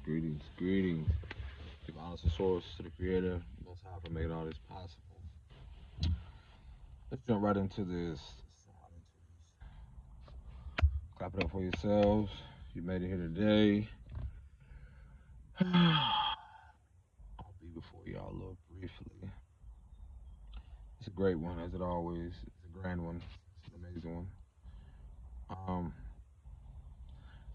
greetings. Give honor to source, to the creator, most high for making all this possible. Let's jump right into this. Clap it up for yourselves. You made it here today. I'll be before y'all a little briefly. It's a great one, as it always. It's a grand one. It's an amazing one. Um,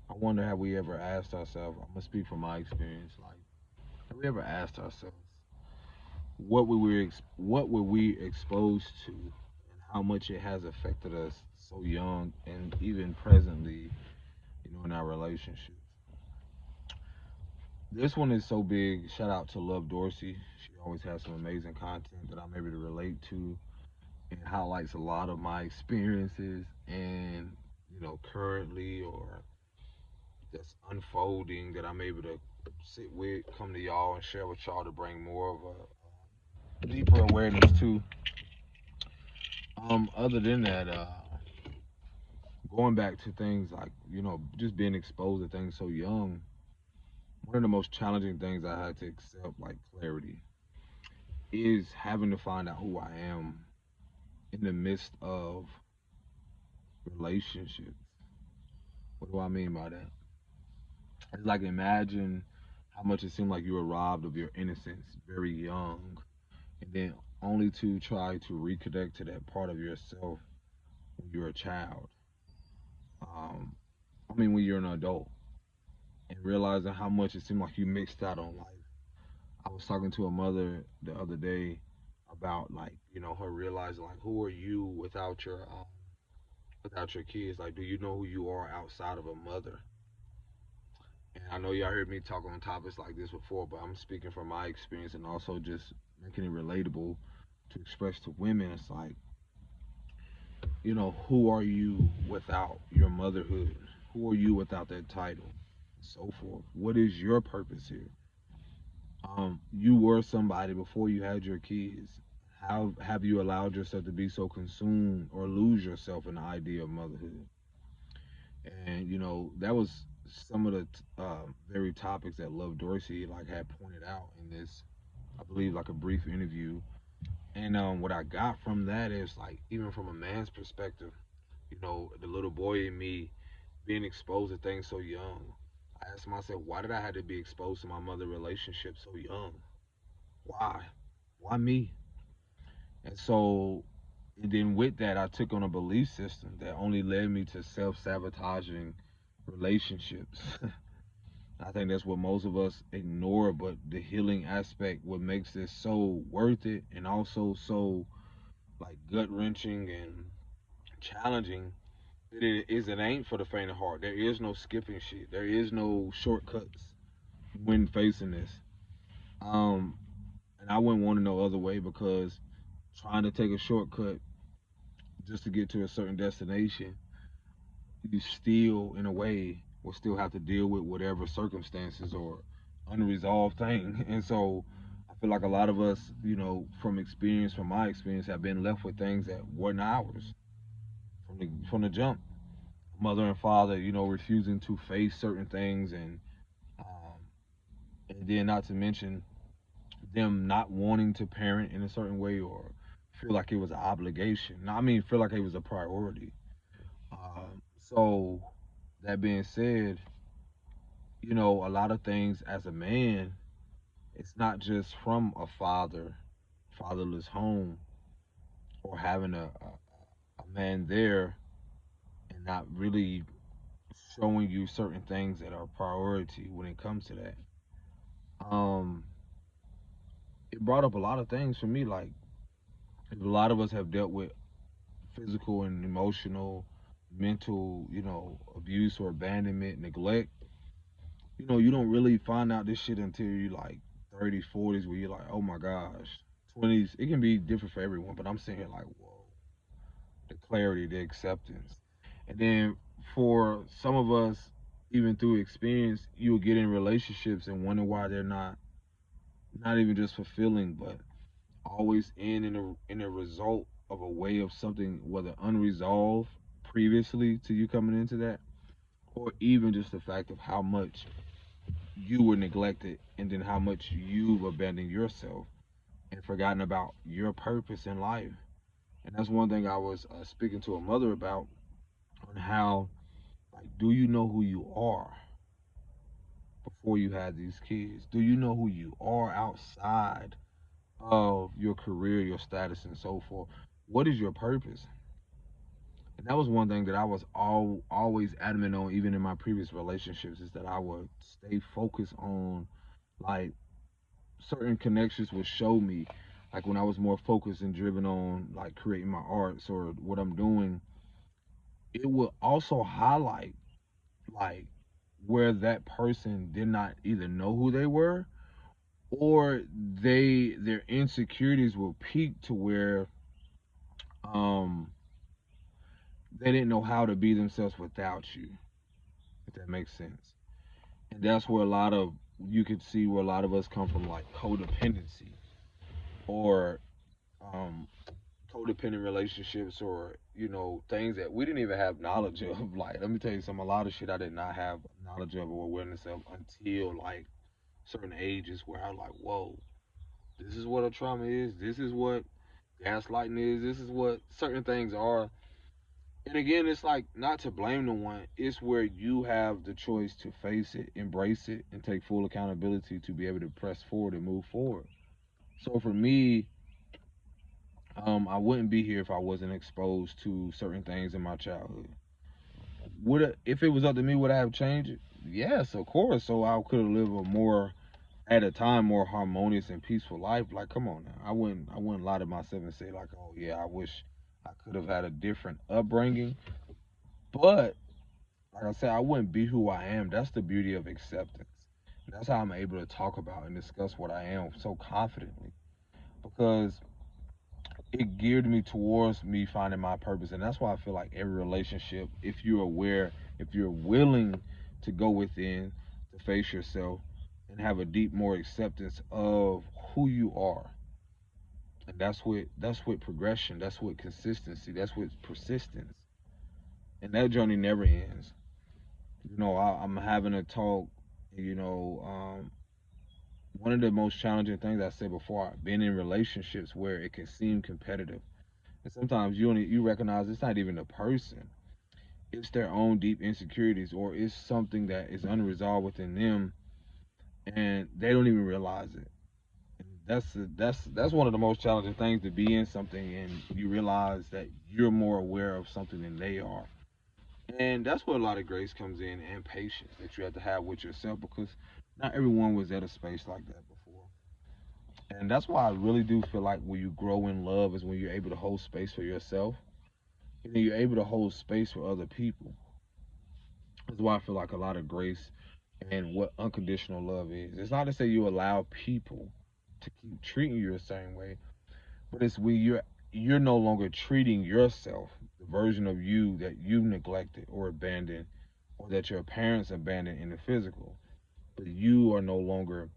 I wonder, have we ever asked ourselves? I'm gonna speak from my experience. Like, have we ever asked ourselves what were we exposed to, and how much it has affected us so young, and even presently, in our relationships. This one is so big. Shout out to Love Dorsey. She always has some amazing content that I'm able to relate to, and highlights a lot of my experiences and currently or that's unfolding that I'm able to sit with, come to y'all and share with y'all to bring more of a deeper awareness to. Other than that, going back to things like just being exposed to things so young, one of the most challenging things I had to accept, like clarity, is having to find out who I am in the midst of relationships. What do I mean by that? It's like, imagine how much it seemed like you were robbed of your innocence very young, and then only to try to reconnect to that part of yourself when you're a child. Um, when you're an adult, and realizing how much it seemed like you mixed out on life. I was talking to a mother the other day about, like, her realizing, like, who are you without your kids? Like, do you know who you are outside of a mother? And I know y'all heard me talk on topics like this before, but I'm speaking from my experience and also just making it relatable to express to women. It's like, who are you without your motherhood? Who are you without that title? And so forth. What is your purpose here? You were somebody before you had your kids. How have you allowed yourself to be so consumed or lose yourself in the idea of motherhood? And that was some of the very topics that Love Dorsey like had pointed out in this, I believe, like a brief interview. And what I got from that is, like, even from a man's perspective, the little boy in me being exposed to things so young. I asked myself, why did I have to be exposed to my mother relationship so young? Why? Why me? And so, and then with that, I took on a belief system that only led me to self sabotaging relationships. I think that's what most of us ignore, but the healing aspect, what makes this so worth it and also so, like, gut wrenching and challenging, it ain't for the faint of heart. There is no skipping shit. There is no shortcuts when facing this. Um, and I wouldn't want to know other way, because trying to take a shortcut just to get to a certain destination, you still, in a way, will still have to deal with whatever circumstances or unresolved thing. And so I feel like a lot of us, from my experience, have been left with things that weren't ours from the jump. Mother and father, refusing to face certain things, um, and then not to mention them not wanting to parent in a certain way or feel like it was an obligation. No, feel like it was a priority. So that being said, a lot of things as a man, it's not just from a fatherless home, or having a man there and not really showing you certain things that are priority when it comes to that. Um, it brought up a lot of things for me. Like, a lot of us have dealt with physical and emotional, mental, abuse or abandonment, neglect. You don't really find out this shit until you like 30s, 40s, where you're like, oh my gosh. 20s, it can be different for everyone, but I'm sitting here like, whoa, the clarity, the acceptance. And then for some of us, even through experience, you'll get in relationships and wonder why they're not even just fulfilling, but always in a result of a way of something, whether unresolved previously to you coming into that, or even just the fact of how much you were neglected, and then how much you've abandoned yourself and forgotten about your purpose in life. And that's one thing I was speaking to a mother about, on how, like, do you know who you are before you had these kids? Do you know who you are outside of your career, your status, and so forth? What is your purpose? And that was one thing that I was always adamant on, even in my previous relationships, is that I would stay focused on, like, certain connections would show me, like when I was more focused and driven on like creating my arts or what I'm doing, it would also highlight, like, where that person did not either know who they were, or their insecurities will peak to where um they didn't know how to be themselves without you, if that makes sense. And that's where a lot of, you could see where a lot of us come from, like codependency, or um codependent relationships, or things that we didn't even have knowledge of. Like, let me tell you something, a lot of shit I did not have knowledge of or awareness of until like certain ages, where I was like, whoa, this is what a trauma is, this is what gaslighting is, this is what certain things are. And again, it's like, not to blame no one, it's where you have the choice to face it, embrace it, and take full accountability to be able to press forward and move forward. So for me, I wouldn't be here if I wasn't exposed to certain things in my childhood. If it was up to me, would I have changed it? Yes, of course. So I could have lived a more, at a time, more harmonious and peaceful life. Like, come on now, I wouldn't lie to myself and say like, oh yeah, I wish I could have had a different upbringing. But like I said, I wouldn't be who I am. That's the beauty of acceptance. That's how I'm able to talk about and discuss what I am so confidently, because it geared me towards me finding my purpose. And that's why I feel like every relationship, if you're aware, if you're willing to go within, to face yourself, and have a deep more acceptance of who you are. And that's with progression, that's with consistency, that's with persistence. And that journey never ends. I'm having a talk, one of the most challenging things I said before, I've been in relationships where it can seem competitive. And sometimes you recognize it's not even the person. It's their own deep insecurities, or it's something that is unresolved within them, and they don't even realize it. And that's one of the most challenging things, to be in something and you realize that you're more aware of something than they are. And that's where a lot of grace comes in, and patience that you have to have with yourself, because not everyone was at a space like that before. And that's why I really do feel like when you grow in love is when you're able to hold space for yourself, and then you're able to hold space for other people. That's why I feel like a lot of grace and what unconditional love is. It's not to say you allow people to keep treating you the same way, but it's when you're no longer treating yourself, the version of you that you neglected or abandoned, or that your parents abandoned in the physical, but you are no longer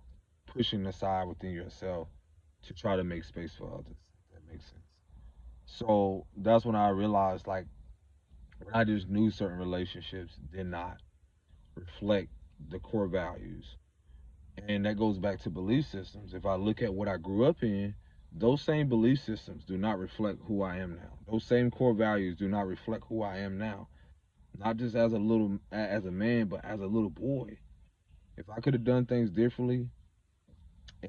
pushing aside within yourself to try to make space for others. If that makes sense. So that's when I realized, like, when I just knew certain relationships did not reflect the core values. And that goes back to belief systems. If I look at what I grew up in, those same belief systems do not reflect who I am now. Those same core values do not reflect who I am now. Not just as a man, but as a little boy. If I could have done things differently,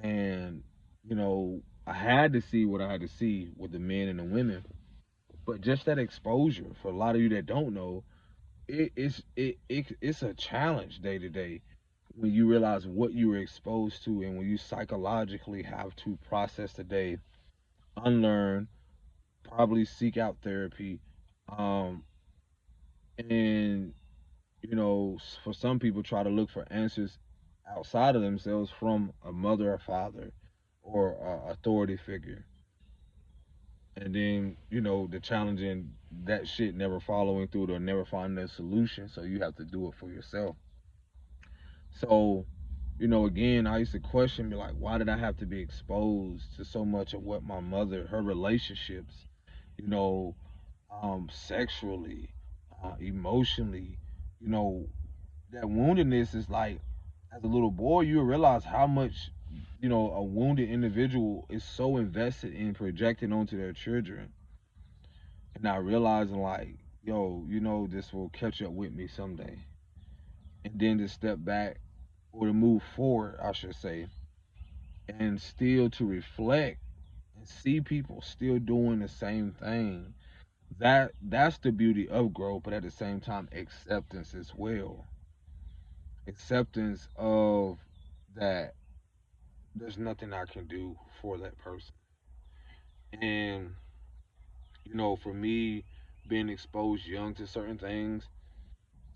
and I had to see what I had to see with the men and the women, but just that exposure, for a lot of you that don't know, it's a challenge day to day, when you realize what you were exposed to, and when you psychologically have to process the day, unlearn, probably seek out therapy, um, and for some people, try to look for answers outside of themselves from a mother or father, or a authority figure. And then the challenge in that shit never following through, or never finding a solution, so you have to do it for yourself. So, again, I used to question me, like, why did I have to be exposed to so much of what my mother, her relationships, you know, sexually, emotionally, you know, that woundedness is like, as a little boy, you realize how much, a wounded individual is so invested in projecting onto their children, and not realizing like, yo, this will catch up with me someday. And then to step back, or to move forward, I should say, and still to reflect and see people still doing the same thing. That's the beauty of growth, but at the same time, acceptance as well. Acceptance of that there's nothing I can do for that person. And, for me, being exposed young to certain things,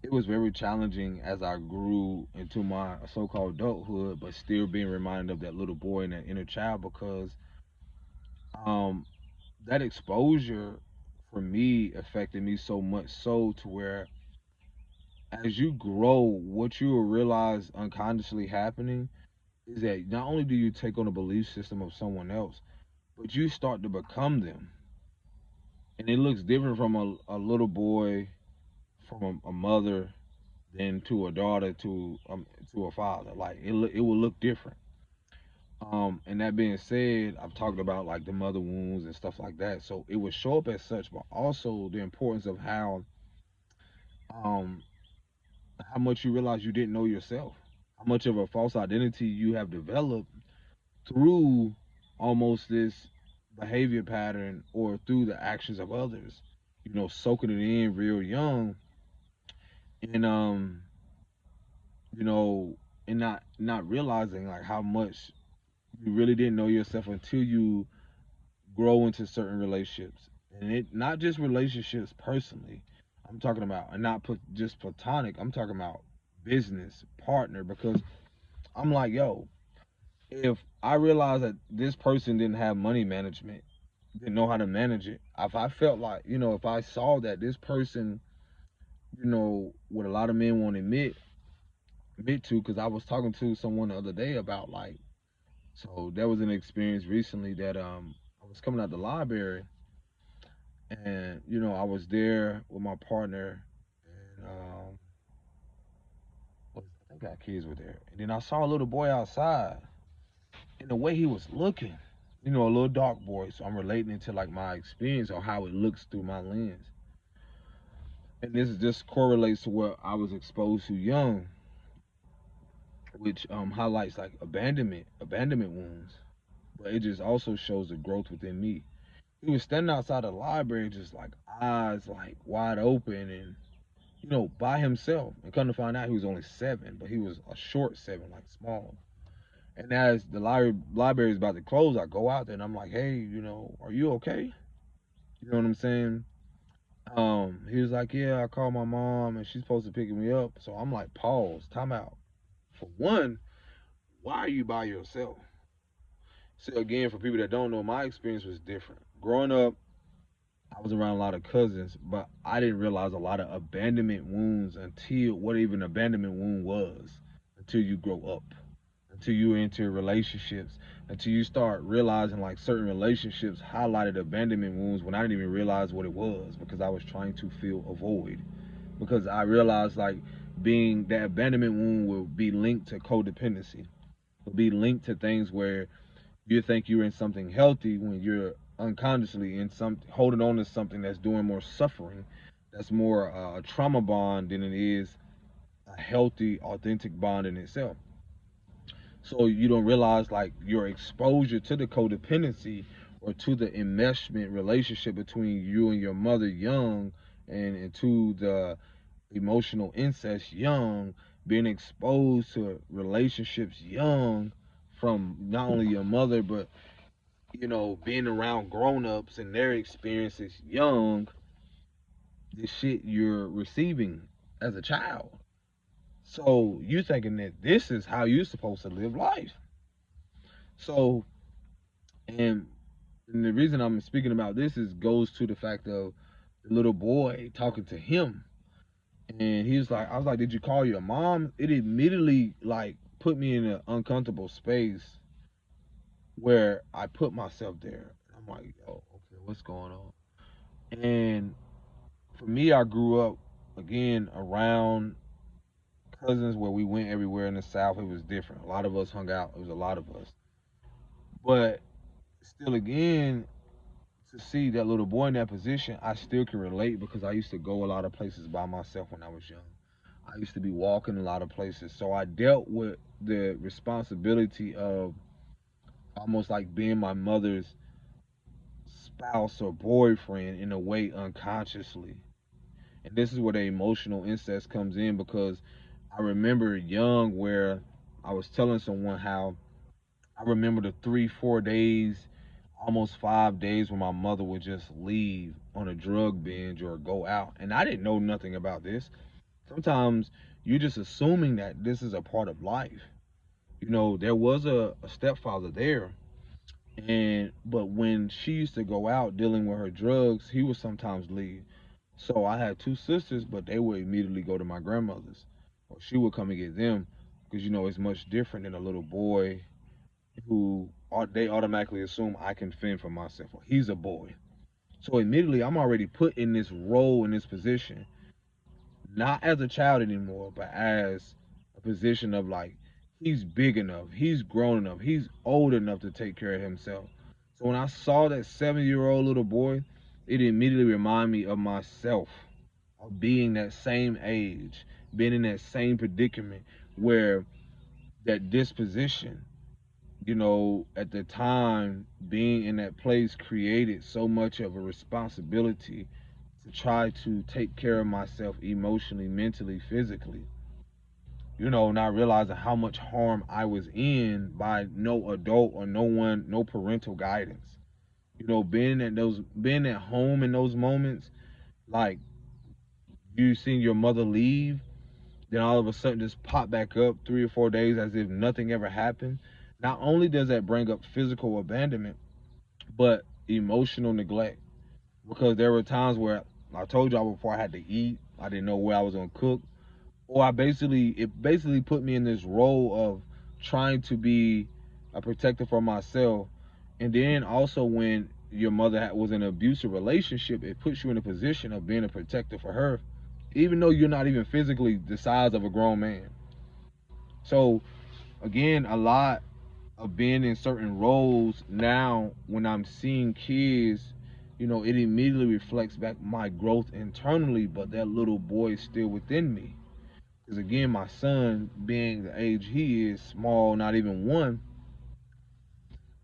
it was very challenging as I grew into my so called adulthood, but still being reminded of that little boy and that inner child, because um, that exposure for me affected me so much so to where as you grow, what you will realize unconsciously happening is that not only do you take on the belief system of someone else, but you start to become them. And it looks different from a little boy, from a mother, than to a daughter, to a father. Like it will look different. And that being said, I've talked about like the mother wounds and stuff like that. So it would show up as such, but also the importance of um how much you realize you didn't know yourself, how much of a false identity you have developed through almost this behavior pattern or through the actions of others. Soaking it in real young, and you know, and not realizing like how much you really didn't know yourself until you grow into certain relationships, and it not just relationships personally. I'm talking about, and not put just platonic. I'm talking about business partner, because I'm like, yo, if I realized that this person didn't have money management, didn't know how to manage it, if I felt like, if I saw that this person, what a lot of men won't admit to, because I was talking to someone the other day about like, so there was an experience recently that I was coming out the library, and I was there with my partner, and I think our kids were there, and then I saw a little boy outside, and the way he was looking, a little dark boy. So I'm relating it to like my experience or how it looks through my lens. And this just correlates to what I was exposed to young, which highlights like abandonment wounds. But it just also shows the growth within me. He was standing outside the library, just like eyes like wide open, and by himself. And come to find out, he was only 7, but he was a short 7, like small. And as the library is about to close, I go out there and I'm like, hey, are you okay? You know what I'm saying? He was like, yeah, I called my mom and she's supposed to pick me up. So I'm like, pause, time out. For one, why are you by yourself? So again, for people that don't know, my experience was different. Growing up, I was around a lot of cousins, but I didn't realize a lot of abandonment wounds until what even abandonment wound was, until you grow up, until you enter relationships, until you start realizing like certain relationships highlighted abandonment wounds when I didn't even realize what it was, because I was trying to fill a void. Because I realized like being that abandonment wound will be linked to codependency, will be linked to things where you think you're in something healthy when you're unconsciously in some holding on to something that's doing more suffering, that's more a trauma bond than it is a healthy, authentic bond in itself. So you don't realize like your exposure to the codependency or to the enmeshment relationship between you and your mother young, and to the emotional incest young, being exposed to relationships young from not only your mother, but being around grown-ups and their experiences young, this shit you're receiving as a child. So you thinking that this is how you're supposed to live life. So, and, and the reason I'm speaking about this is goes to the fact of the little boy talking to him. And he was like, I was like, did you call your mom? It immediately like put me in an uncomfortable space where I put myself there. I'm like, yo, okay, what's going on? And for me, I grew up again around cousins where we went everywhere in the South, it was different. A lot of us hung out. It was a lot of us. But still, again, to see that little boy in that position, I still can relate because I used to go a lot of places by myself when I was young. I used to be walking a lot of places. So I dealt with the responsibility of almost like being my mother's spouse or boyfriend in a way unconsciously. And this is where the emotional incest comes in because I remember young where I was telling someone how I remember the 3, 4 days, almost 5 days when my mother would just leave on a drug binge or go out. And I didn't know nothing about this. Sometimes you're just assuming that this is a part of life. There was a stepfather there, and but when she used to go out dealing with her drugs, he would sometimes leave. So I had two sisters, but they would immediately go to my grandmother's, or she would come and get them, because it's much different than a little boy who they automatically assume I can fend for myself. Or he's a boy, so immediately I'm already put in this role, in this position, not as a child anymore, but as a position of like he's big enough, he's grown enough, he's old enough to take care of himself. So when I saw that 7-year old little boy, it immediately reminded me of myself, of being that same age, being in that same predicament where that disposition, at the time, being in that place created so much of a responsibility to try to take care of myself emotionally, mentally, physically. Not realizing how much harm I was in by no adult or no one, no parental guidance. Being at home in those moments, like you seeing your mother leave, then all of a sudden just pop back up 3 or 4 days as if nothing ever happened. Not only does that bring up physical abandonment, but emotional neglect. Because there were times where I told y'all before I had to eat, I didn't know where I was gonna cook, or it basically put me in this role of trying to be a protector for myself. And then also when your mother was in an abusive relationship, it puts you in a position of being a protector for her, even though you're not even physically the size of a grown man. So again, a lot of being in certain roles now, when I'm seeing kids, it immediately reflects back my growth internally, but that little boy is still within me. Because again, my son, being the age he is, small, not even one,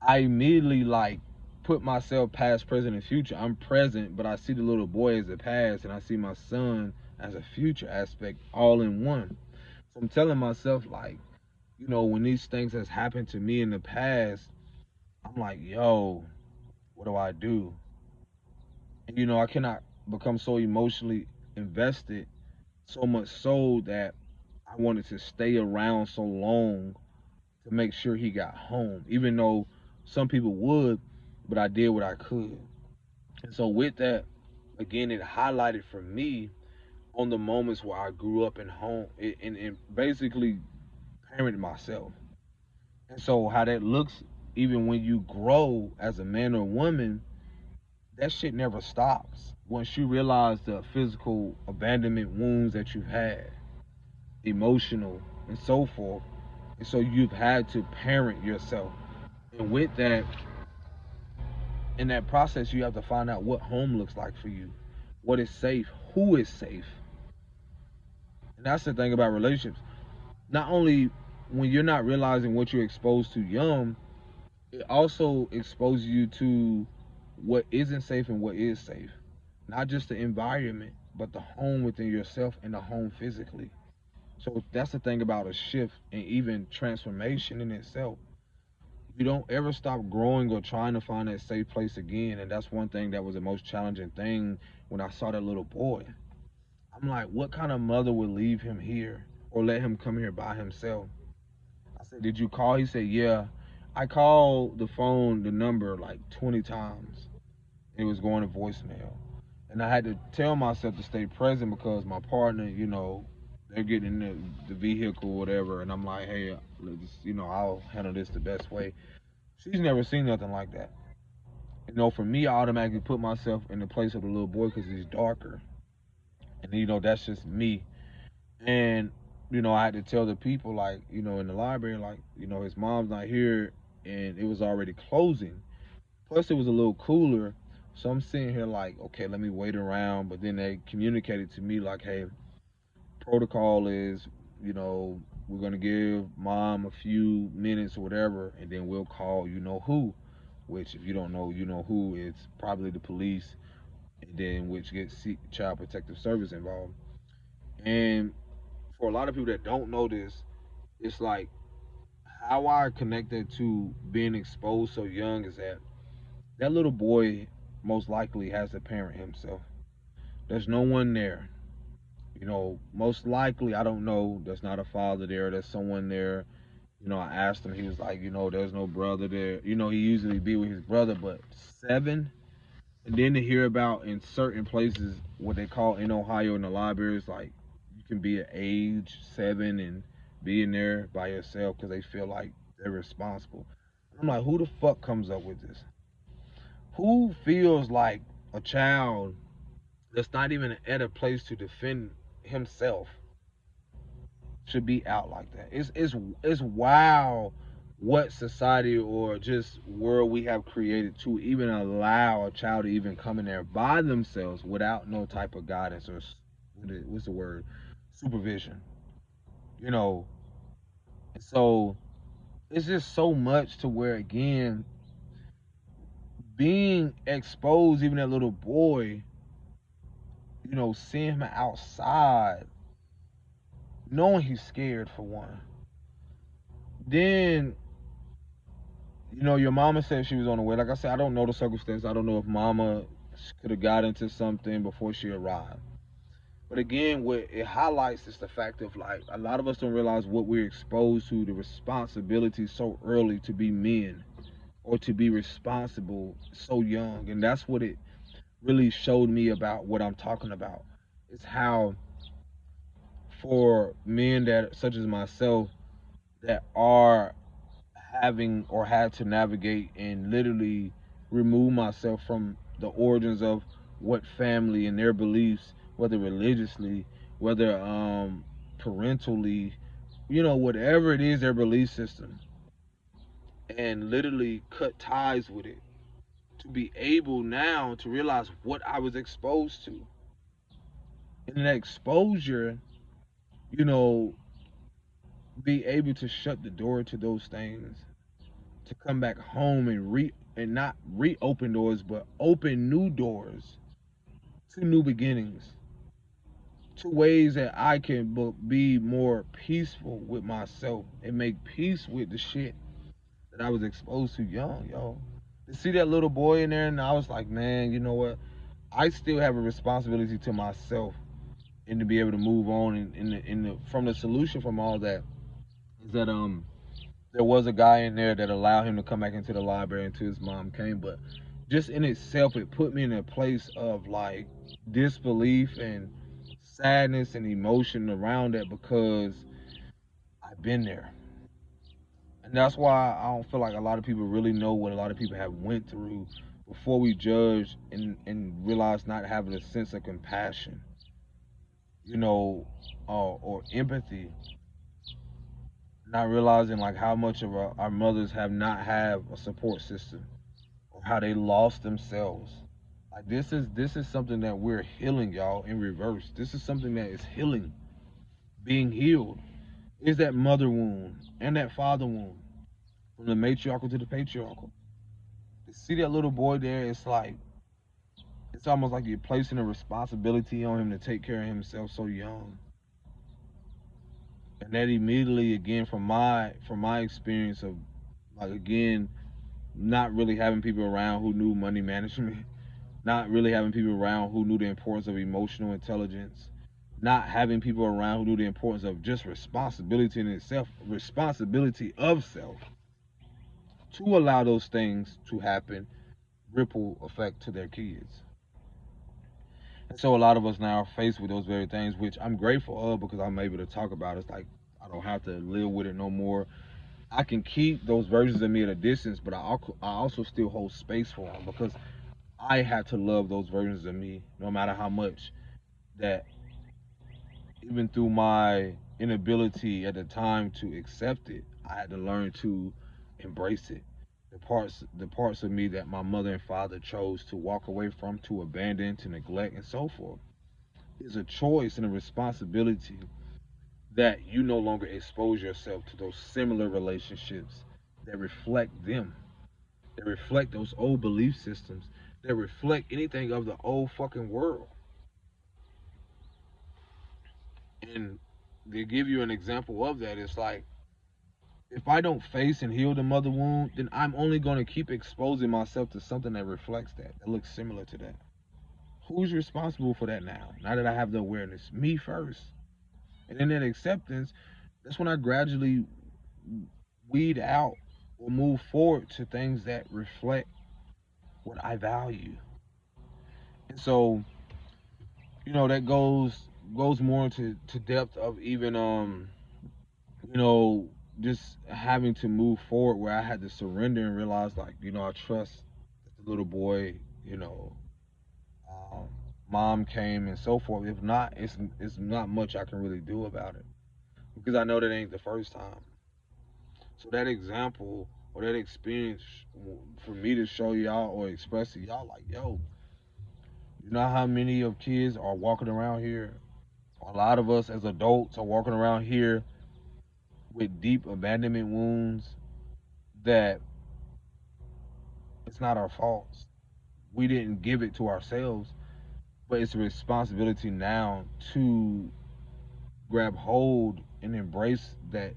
I immediately like put myself past, present, and future. I'm present, but I see the little boy as a past, and I see my son as a future aspect, all in one. So I'm telling myself, like, when these things has happened to me in the past, I'm like, yo, what do I do? And I cannot become so emotionally invested, so much so that I wanted to stay around so long to make sure he got home, even though some people would, but I did what I could. And so with that, again, it highlighted for me on the moments where I grew up in home and basically parented myself. And so how that looks, even when you grow as a man or woman, that shit never stops. Once you realize the physical abandonment wounds that you've had, emotional and so forth, and so you've had to parent yourself. And with that, in that process, you have to find out what home looks like for you, what is safe, who is safe. And that's the thing about relationships. Not only when you're not realizing what you're exposed to young, it also exposes you to what isn't safe and what is safe. Not just the environment, but the home within yourself and the home physically. So that's the thing about a shift and even transformation in itself. You don't ever stop growing or trying to find that safe place again. And that's one thing that was the most challenging thing when I saw that little boy. I'm like, what kind of mother would leave him here or let him come here by himself? I said, did you call? He said, yeah. I called the number like 20 times. It was going to voicemail. And I had to tell myself to stay present because my partner, they're getting in the vehicle or whatever. And I'm like, hey, let's, I'll handle this the best way. She's never seen nothing like that. For me, I automatically put myself in the place of the little boy because he's darker. And, that's just me. And, I had to tell the people, like, in the library, like, his mom's not here, and it was already closing. Plus, it was a little cooler. So I'm sitting here like, okay, let me wait around. But then they communicated to me like, hey, protocol is, we're gonna give mom a few minutes or whatever, and then we'll call who. Which, if you don't know, who, it's probably the police, and then which gets Child Protective Service involved. And for a lot of people that don't know this, it's like how I connected to being exposed so young is that little boy most likely has a parent himself. There's no one there. Most likely, I don't know, there's not a father there, there's someone there. I asked him, he was like, there's no brother there. He usually be with his brother, but 7. And then to hear about in certain places, what they call in Ohio in the libraries, like you can be at age 7 and be in there by yourself because they feel like they're responsible. I'm like, who the fuck comes up with this? Who feels like a child that's not even at a place to defend himself should be out like that? It's wild what society or just world we have created to even allow a child to even come in there by themselves without no type of guidance or what's the word, supervision. You know, so it's just so much to where again being exposed, even that little boy, seeing him outside, knowing he's scared for one. Then, your mama said she was on the way. Like I said, I don't know the circumstance. I don't know if mama could have got into something before she arrived. But again, what it highlights is the fact of like a lot of us don't realize what we're exposed to, the responsibility so early to be men or to be responsible so young. And that's what it really showed me about what I'm talking about. It's how for men that such as myself that are having or had to navigate and literally remove myself from the origins of what family and their beliefs, whether religiously, whether parentally, whatever it is, their belief system, and literally cut ties with it to be able now to realize what I was exposed to. And that exposure, you know, be able to shut the door to those things, to come back home and not reopen doors, but open new doors to new beginnings, to ways that I can be more peaceful with myself and make peace with the shit that I was exposed to young, yo. To see that little boy in there, and I was like, man, you know what? I still have a responsibility to myself, and to be able to move on. And from the solution from all that is that there was a guy in there that allowed him to come back into the library until his mom came. But just in itself, it put me in a place of like disbelief and sadness and emotion around that because I've been there. And that's why I don't feel like a lot of people really know what a lot of people have went through before we judge and realize not having a sense of compassion, or empathy, not realizing like how much of our mothers have not have a support system or how they lost themselves. Like this is something that we're healing, y'all, in reverse. This is something that is healing, being healed. Is that mother wound and that father wound from the matriarchal to the patriarchal. To see that little boy there, it's like it's almost like you're placing a responsibility on him to take care of himself so young. And that immediately again from my experience of like again not really having people around who knew money management, not really having people around who knew the importance of emotional intelligence, not having people around who knew the importance of just responsibility in itself, responsibility of self, to allow those things to happen, ripple effect to their kids. And so a lot of us now are faced with those very things, which I'm grateful of because I'm able to talk about it. It's like I don't have to live with it no more. I can keep those versions of me at a distance, but I also still hold space for them because I had to love those versions of me, no matter how much that even through my inability at the time to accept it, I had to learn to embrace it. The parts of me that my mother and father chose to walk away from, to abandon, to neglect, and so forth, is a choice and a responsibility that you no longer expose yourself to those similar relationships that reflect them, that reflect those old belief systems, that reflect anything of the old fucking world. And they give you an example of that. It's like, if I don't face and heal the mother wound, then I'm only going to keep exposing myself to something that reflects that looks similar to that. Who's responsible for that now? Now that I have the awareness, me first. And in that acceptance, that's when I gradually weed out or move forward to things that reflect what I value. And so, that goes more into depth of even you know, just having to move forward, where I had to surrender and realize, like, I trust that the little boy, you know, um, mom came and so forth. If not, it's not much I can really do about it, because I know that ain't the first time. So that example or that experience, for me to show y'all or express to y'all, like, yo, you know how many of kids are walking around here? A lot of us as adults are walking around here with deep abandonment wounds that it's not our faults. We didn't give it to ourselves, but it's a responsibility now to grab hold and embrace that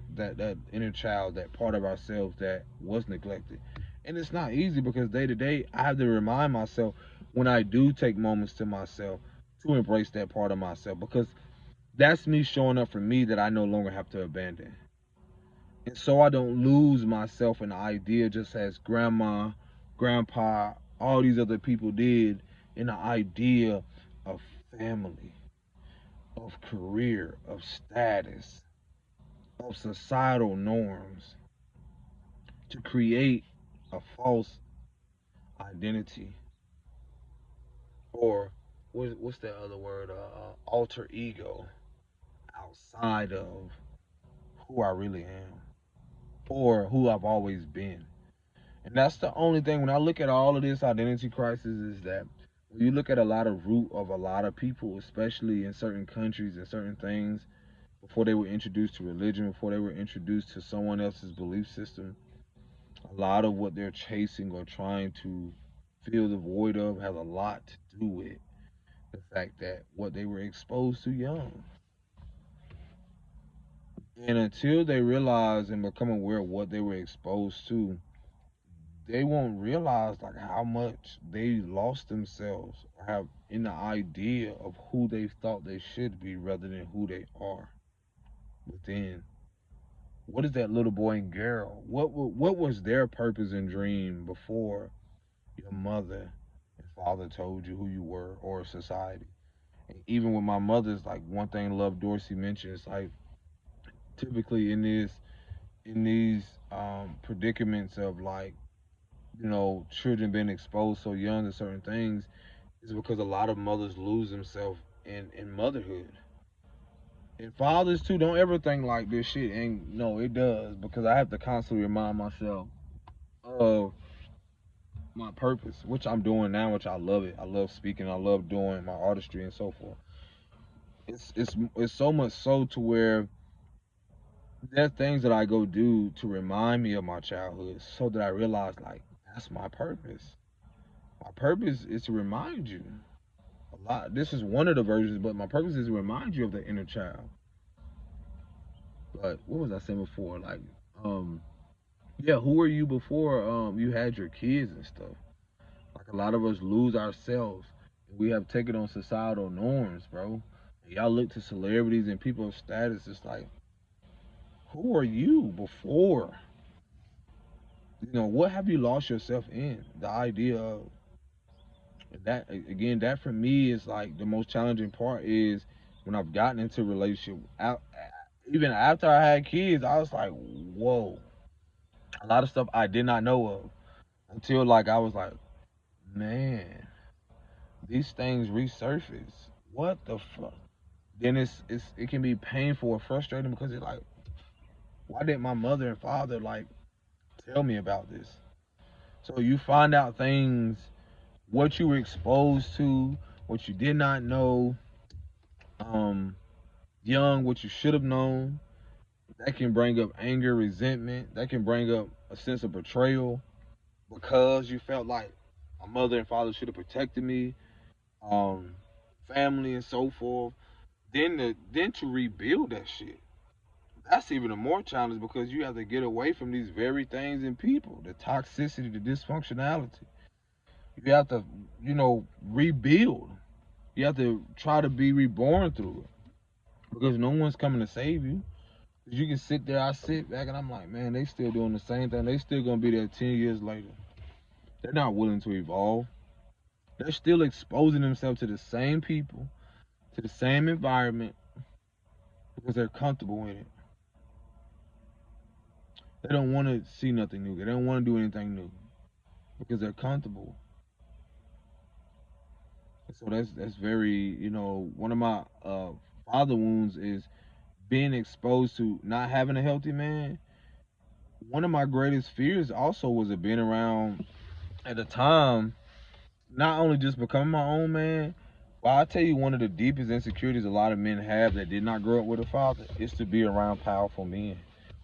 inner child, that part of ourselves that was neglected. And it's not easy, because day to day I have to remind myself, when I do take moments to myself, to embrace that part of myself, because that's me showing up for me, that I no longer have to abandon. And so I don't lose myself in the idea, just as grandma, grandpa, all these other people did, in the idea of family, of career, of status, of societal norms, to create a false identity, or what's that other word? Alter ego, outside of who I really am, or who I've always been. And that's the only thing, when I look at all of this identity crisis, is that when you look at a lot of root of a lot of people, especially in certain countries and certain things, before they were introduced to religion, before they were introduced to someone else's belief system, a lot of what they're chasing or trying to fill the void of has a lot to do with the fact that what they were exposed to young. And until they realize and become aware of what they were exposed to, they won't realize, like, how much they lost themselves, or have in the idea of who they thought they should be, rather than who they are. But then, what is that little boy and girl? What was their purpose and dream before your mother and father told you who you were, or society? And even with my mother's, like, one thing Love Dorsey mentions, like, typically in these predicaments of, like, children being exposed so young to certain things, is because a lot of mothers lose themselves in motherhood. And fathers too, don't ever think like this shit ain't, no, it does, because I have to constantly remind myself of my purpose, which I'm doing now, which I love it. I love speaking, I love doing my artistry and so forth. It's so much so to where there are things that I go do to remind me of my childhood, so that I realize, like, that's my purpose. My purpose is to remind you a lot. This is one of the versions, but my purpose is to remind you of the inner child. But what was I saying before? Like, um, yeah, who were you before you had your kids and stuff? Like, a lot of us lose ourselves. We have taken on societal norms, bro. And y'all look to celebrities and people of status. It's like, who are you before? What have you lost yourself in? The idea of that, again, that for me is like the most challenging part, is when I've gotten into a relationship. Even after I had kids, I was like, whoa, a lot of stuff I did not know of, until, like, I was like, man, these things resurface. What the fuck? then it can be painful or frustrating because it's like, why didn't my mother and father like tell me about this? So you find out things, what you were exposed to, what you did not know, um, young, what you should have known. That can bring up anger, resentment. That can bring up a sense of betrayal because you felt like my mother and father should have protected me, um, family and so forth. Then to rebuild that shit, that's even a more challenge because you have to get away from these very things in people, the toxicity, the dysfunctionality. You have to, rebuild. You have to try to be reborn through it because no one's coming to save you. You can sit there, I sit back, and I'm like, man, they still doing the same thing. They still gonna be there 10 years later. They're not willing to evolve. They're still exposing themselves to the same people, to the same environment because they're comfortable in it. They don't want to see nothing new. They don't want to do anything new because they're comfortable. And so that's very, one of my father wounds is being exposed to not having a healthy man. One of my greatest fears also was of being around at the time, not only just becoming my own man, but I tell you, one of the deepest insecurities a lot of men have that did not grow up with a father is to be around powerful men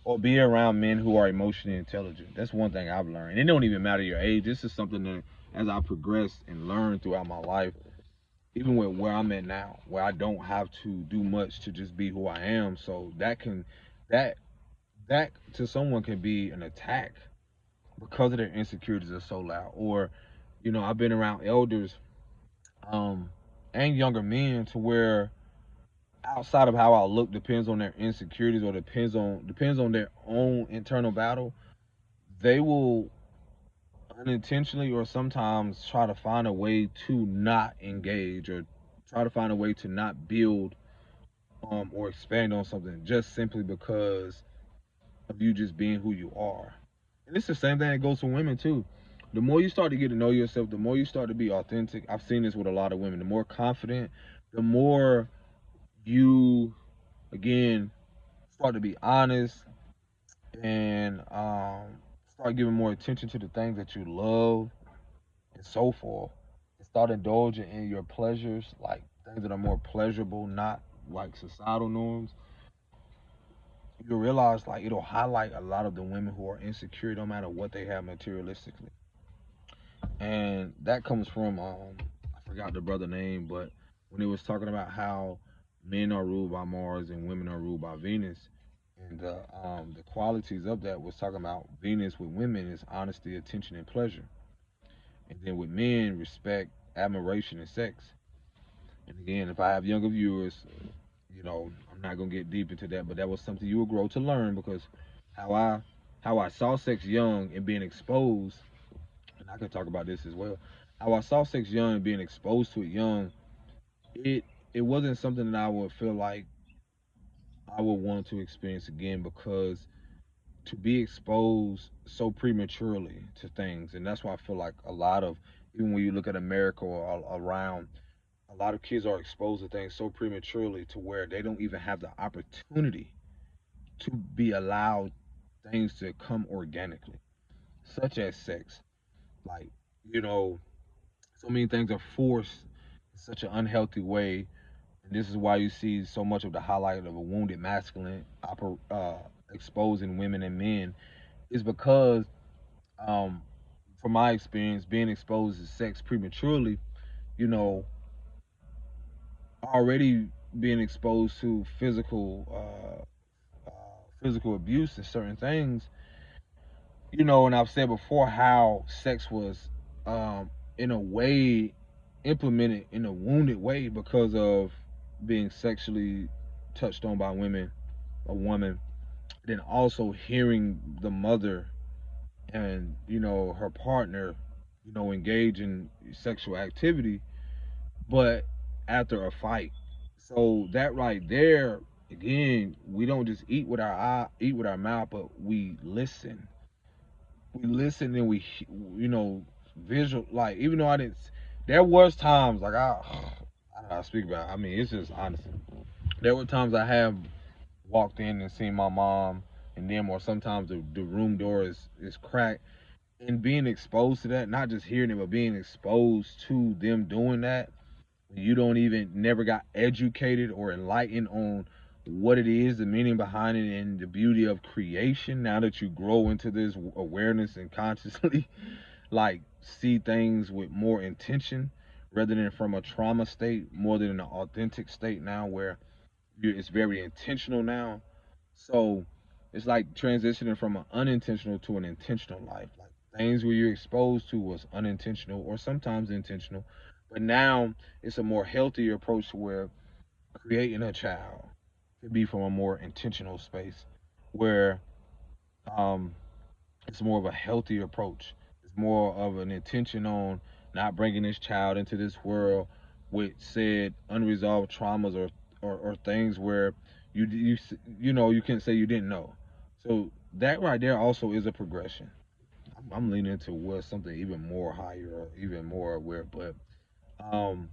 or be around men who are emotionally intelligent. That's one thing I've learned. It don't even matter your age. This is something that as I progress and learn throughout my life, even with where I'm at now, where I don't have to do much to just be who I am. So that that to someone can be an attack because of their insecurities are so loud. Or, I've been around elders um and younger men to where outside of how I look depends on their insecurities or depends on their own internal battle. They will unintentionally or sometimes try to find a way to not engage or try to find a way to not build or expand on something just simply because of you just being who you are. And it's the same thing that goes for women too. The more you start to get to know yourself, the more you start to be authentic. I've seen this with a lot of women. The more confident, the more you again start to be honest and start giving more attention to the things that you love and so forth. And start indulging in your pleasures, like things that are more pleasurable, not like societal norms. You'll realize like it'll highlight a lot of the women who are insecure no matter what they have materialistically. And that comes from I forgot the brother name, but when he was talking about how men are ruled by Mars and women are ruled by Venus, and the qualities of that was talking about Venus with women is honesty, attention, and pleasure, and then with men respect, admiration, and sex. And again, if I have younger viewers, I'm not gonna get deep into that, but that was something you will grow to learn because how I how I saw sex young and being exposed, and I can talk about this as well. How I saw sex young and being exposed to it young, it it wasn't something that I would feel like I would want to experience again because to be exposed so prematurely to things, and that's why I feel like a lot of even when you look at America or around, a lot of kids are exposed to things so prematurely to where they don't even have the opportunity to be allowed things to come organically, such as sex. Like, you know, so many things are forced in such an unhealthy way. And this is why you see so much of the highlight of a wounded masculine exposing women and men is because, um, from my experience, being exposed to sex prematurely, you know, already being exposed to physical abuse and certain things, and I've said before how sex was, in a way, implemented in a wounded way because of being sexually touched on by a woman, then also hearing the mother and her partner, engage in sexual activity, but after a fight. So that right there, again, we don't just eat with our eye, eat with our mouth, but we listen. We listen and visual. Like even though I didn't, there was times like I don't know how to speak about it. I mean, it's just honestly. There were times I have walked in and seen my mom and them, or sometimes the room door is cracked. And being exposed to that, not just hearing it, but being exposed to them doing that, you don't even never got educated or enlightened on what it is, the meaning behind it, and the beauty of creation. Now that you grow into this awareness and consciously like see things with more intention rather than from a trauma state, more than an authentic state now where it's very intentional now. So it's like transitioning from an unintentional to an intentional life. Like things where you're exposed to was unintentional or sometimes intentional, but now it's a more healthier approach to where creating a child could be from a more intentional space where um, it's more of a healthier approach. It's more of an intention on not bringing this child into this world with said unresolved traumas or things where you know you can say you didn't know. So that right there also is a progression. I'm leaning towards something even more higher, or even more aware. But um,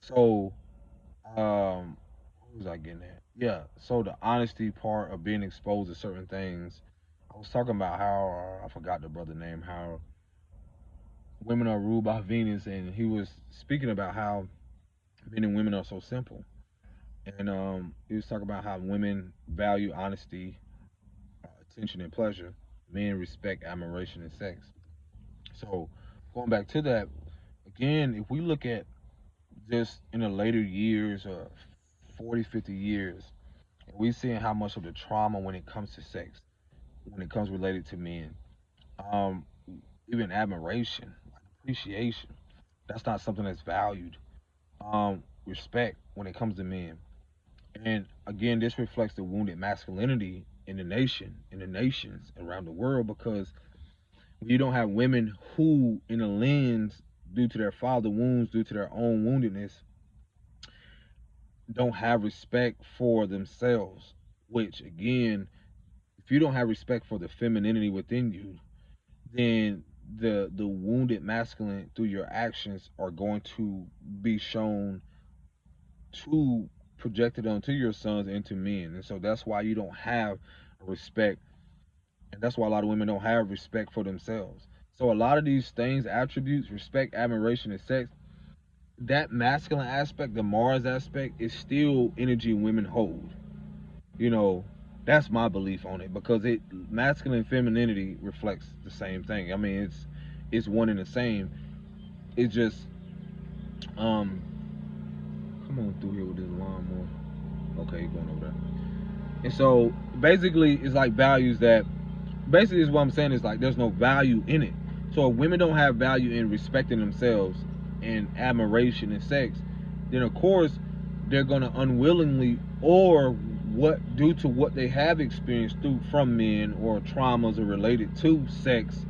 so what was I getting at? Yeah. So the honesty part of being exposed to certain things. I was talking about how I forgot the brother name. How women are ruled by Venus, and he was speaking about how men and women are so simple. And he was talking about how women value honesty, attention, and pleasure. Men respect admiration and sex. So going back to that again, if we look at just in the later years, 40, 50 years, and we seeing how much of the trauma when it comes to sex, when it comes related to men, um, even admiration, like appreciation, that's not something that's valued. Respect when it comes to men. And again, this reflects the wounded masculinity in the nation, in the nations around the world, because you don't have women who, in a lens, due to their father wounds, due to their own woundedness, don't have respect for themselves. Which, again, if you don't have respect for the femininity within you, then the wounded masculine through your actions are going to be shown to projected onto your sons and to men. And so that's why you don't have respect, and that's why a lot of women don't have respect for themselves. So a lot of these things, attributes, respect, admiration, and sex, that masculine aspect, the Mars aspect, is still energy women hold. You know, that's my belief on it, because it masculine and femininity reflects the same thing. I mean, it's one and the same. It's just um come on through here with this lawnmower. Okay, you're going over there. And so basically, it's like values that basically is what I'm saying is like there's no value in it. So if women don't have value in respecting themselves and admiration and sex, then of course they're gonna unwillingly, or what, due to what they have experienced through from men or traumas are related to sex,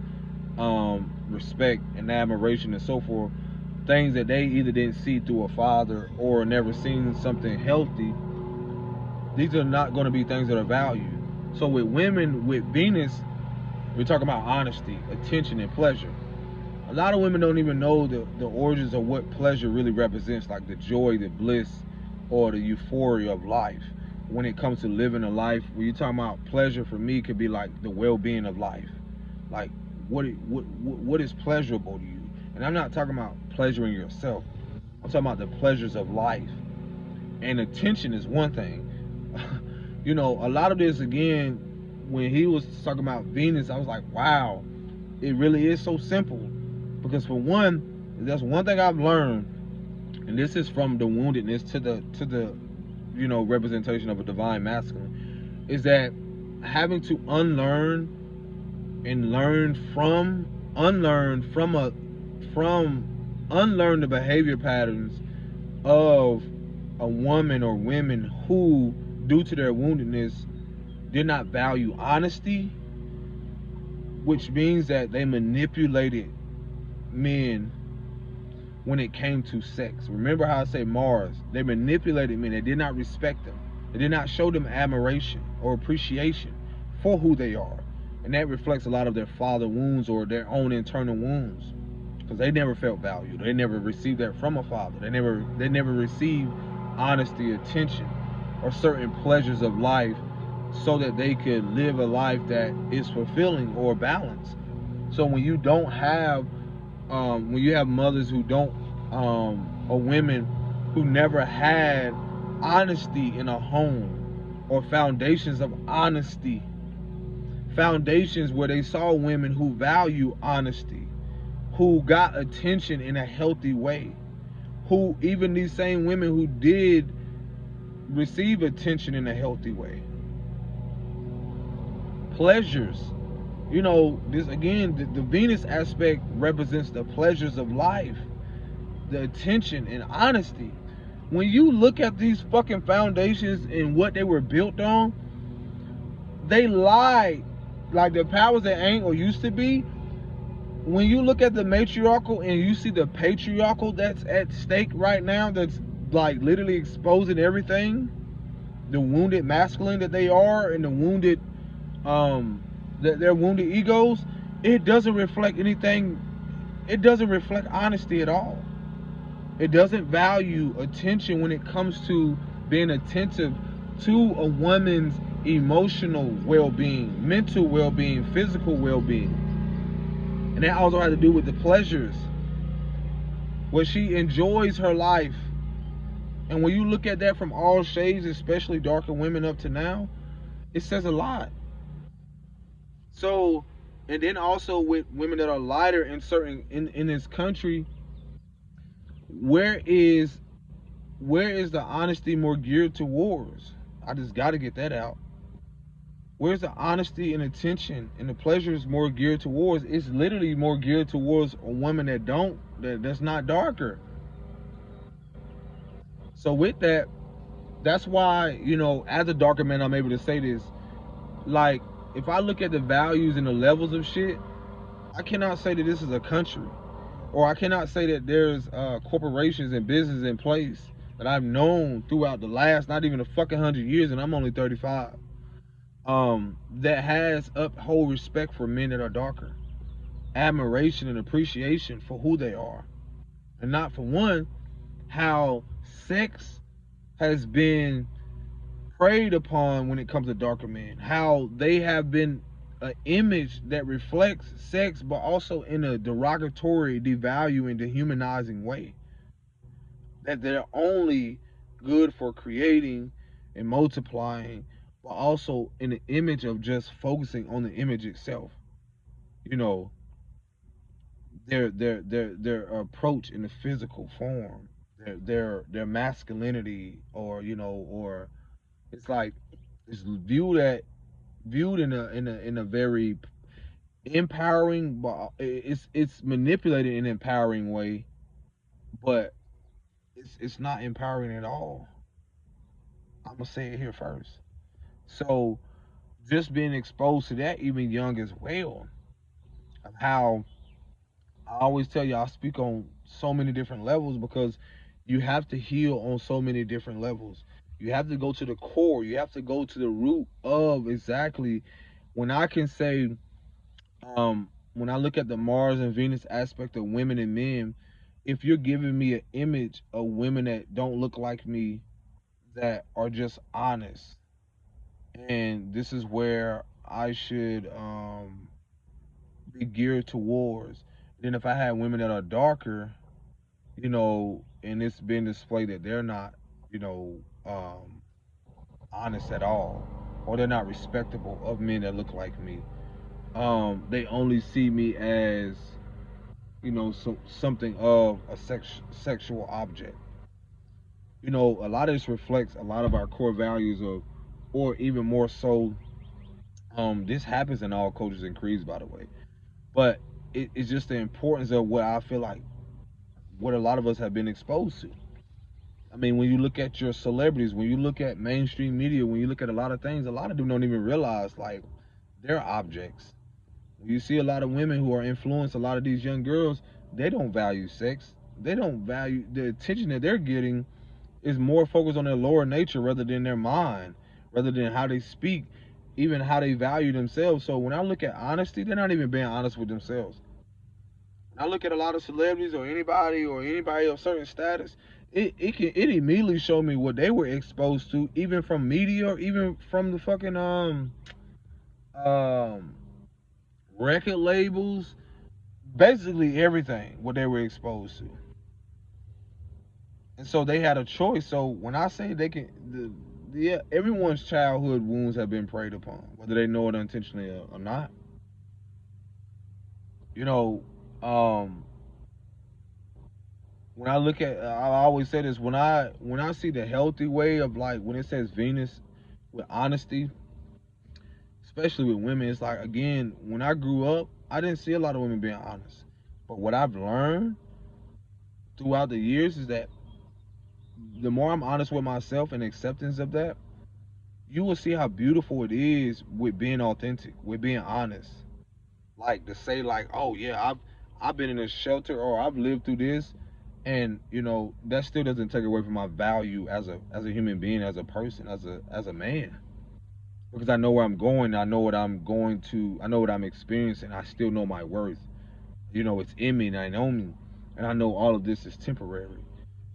respect and admiration and so forth, things that they either didn't see through a father or never seen something healthy, these are not going to be things that are valued. So with women with Venus, we're talking about honesty, attention, and pleasure. A lot of women don't even know the origins of what pleasure really represents, like the joy, the bliss, or the euphoria of life. When it comes to living a life, when you're talking about pleasure, for me, could be like the well-being of life. Like what is pleasurable to you? And I'm not talking about pleasuring yourself. I'm talking about the pleasures of life. And attention is one thing. You know, a lot of this again, when he was talking about Venus, I was like, wow, it really is so simple. Because for one, that's one thing I've learned, and this is from the woundedness to the representation of a divine masculine, is that having to unlearn and learn from unlearn from a from unlearn the behavior patterns of a woman or women who, due to their woundedness, did not value honesty, which means that they manipulated men when it came to sex. Remember how I say Mars? They manipulated men. They did not respect them. They did not show them admiration or appreciation for who they are. And that reflects a lot of their father wounds or their own internal wounds. Because they never felt valued. They never received that from a father. They never received honesty, attention. or certain pleasures of life so that they could live a life that is fulfilling or balanced. So when you don't have, when you have mothers who don't, or women who never had honesty in a home, or foundations of honesty, foundations where they saw women who value honesty, who got attention in a healthy way, who, even these same women who did receive attention in a healthy way, pleasures. This again, the Venus aspect represents the pleasures of life, the attention and honesty. When you look at these fucking foundations and what they were built on, they lie. Like the powers that ain't or used to be, when you look at the matriarchal and you see the patriarchal that's at stake right now, that's like literally exposing everything, the wounded masculine that they are, and the wounded, their wounded egos, it doesn't reflect anything. It doesn't reflect honesty at all. It doesn't value attention when it comes to being attentive to a woman's emotional well-being, mental well-being, physical well-being. And that also has to do with the pleasures, where she enjoys her life. And when you look at that from all shades, especially darker women up to now, it says a lot. So, and then also with women that are lighter in certain in this country, where is where is the honesty more geared towards? I just got to get that out. Where's the honesty and attention and the pleasures more geared towards? It's literally more geared towards a woman that's not darker. So with that, that's why, as a darker man, I'm able to say this. Like, if I look at the values and the levels of shit, I cannot say that this is a country, or I cannot say that there's corporations and business in place that I've known throughout the last not even a fucking 100 years, and I'm only 35. That has uphold respect for men that are darker, admiration and appreciation for who they are, and not for one, how sex has been preyed upon when it comes to darker men, how they have been an image that reflects sex, but also in a derogatory, devaluing, dehumanizing way. That they're only good for creating and multiplying, but also in the image of just focusing on the image itself. You know, their approach in the physical form, their masculinity, or it's like it's viewed in a very empowering, but it's manipulated in an empowering way, but it's not empowering at all. I'm gonna say it here first. So just being exposed to that even young as well, of how I always tell you I speak on so many different levels, because you have to heal on so many different levels. You have to go to the core. You have to go to the root of exactly when I can say, when I look at the Mars and Venus aspect of women and men, if you're giving me an image of women that don't look like me, that are just honest, and this is where I should be geared towards. Then if I had women that are darker, and it's been displayed that they're not, you know, honest at all, or they're not respectable of men that look like me. They only see me as, something of a sexual object. A lot of this reflects a lot of our core values of, or even more so, this happens in all cultures and creeds, by the way. But it's just the importance of what I feel like, what a lot of us have been exposed to. I mean, when you look at your celebrities, when you look at mainstream media, when you look at a lot of things, a lot of them don't even realize like they're objects. You see a lot of women who are influenced, a lot of these young girls, they don't value sex. They don't value the attention that they're getting is more focused on their lower nature rather than their mind, rather than how they speak, even how they value themselves. So when I look at honesty, they're not even being honest with themselves. When I look at a lot of celebrities or anybody of certain status, it immediately showed me what they were exposed to, even from media, or even from the fucking um record labels, basically everything what they were exposed to. And so they had a choice. So when I say they can, yeah, everyone's childhood wounds have been preyed upon, whether they know it intentionally or not. You know, um, when I look at, I always say this, when I see the healthy way of, like, when it says Venus with honesty, especially with women, it's like, again, when I grew up, I didn't see a lot of women being honest. But what I've learned throughout the years is that the more I'm honest with myself and acceptance of that, you will see how beautiful it is with being authentic, with being honest. Like, to say, like, oh yeah, I've been in a shelter, or I've lived through this, and that still doesn't take away from my value as a human being, as a person, as a man. Because I know where I'm going, I know what I'm going to, I know what I'm experiencing. I still know my worth. It's in me, and I know me, and I know all of this is temporary.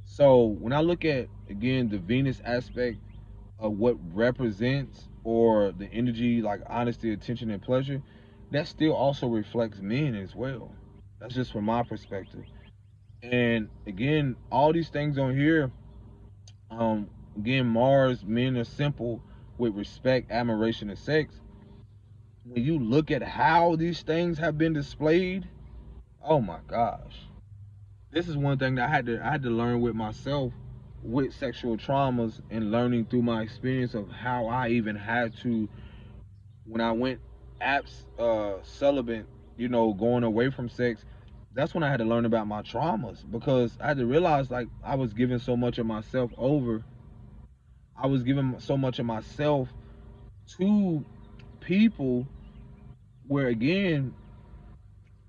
So when I look at, again, the Venus aspect of what represents, or the energy, like honesty, attention, and pleasure, that still also reflects men as well. That's just from my perspective. And again, all these things on here, um, again, Mars, men are simple with respect, admiration, and sex. When you look at how these things have been displayed, oh my gosh. This is one thing that I had to learn with myself, with sexual traumas, and learning through my experience of how I even had to, when I went celibate, going away from sex. That's when I had to learn about my traumas, because I had to realize, like, I was giving so much of myself over. I was giving so much of myself to people where, again,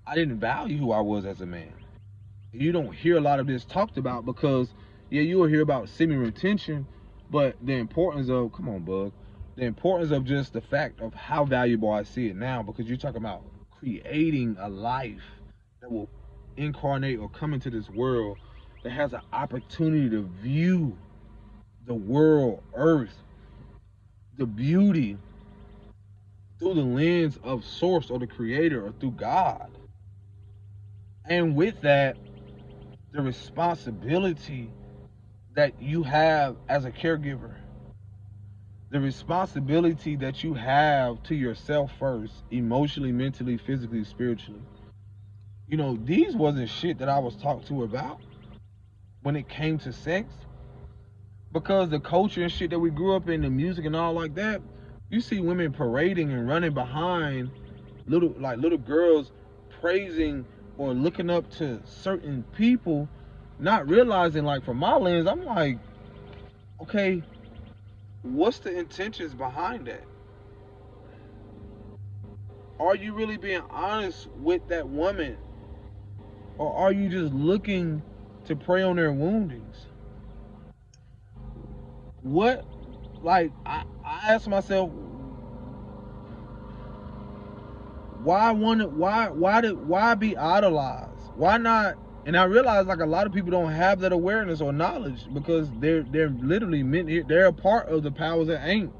I didn't value who I was as a man. You don't hear a lot of this talked about, because, yeah, you will hear about semen retention, but the importance of, come on, Bug, the importance of just the fact of how valuable I see it now, because you're talking about creating a life that will incarnate or come into this world, that has an opportunity to view the world, earth, the beauty, through the lens of source, or the creator, or through God. And with that, the responsibility that you have as a caregiver, the responsibility that you have to yourself first, emotionally, mentally, physically, spiritually. These wasn't shit that I was talked to about when it came to sex, because the culture and shit that we grew up in, the music and all like that, you see women parading and running behind little girls, praising or looking up to certain people, not realizing, like, from my lens, I'm like, okay, what's the intentions behind that? Are you really being honest with that woman? Or are you just looking to prey on their woundings? What, like, I ask myself, why be idolized? Why not? And I realize, like, a lot of people don't have that awareness or knowledge, because they're literally meant here. They're a part of the powers that ain't.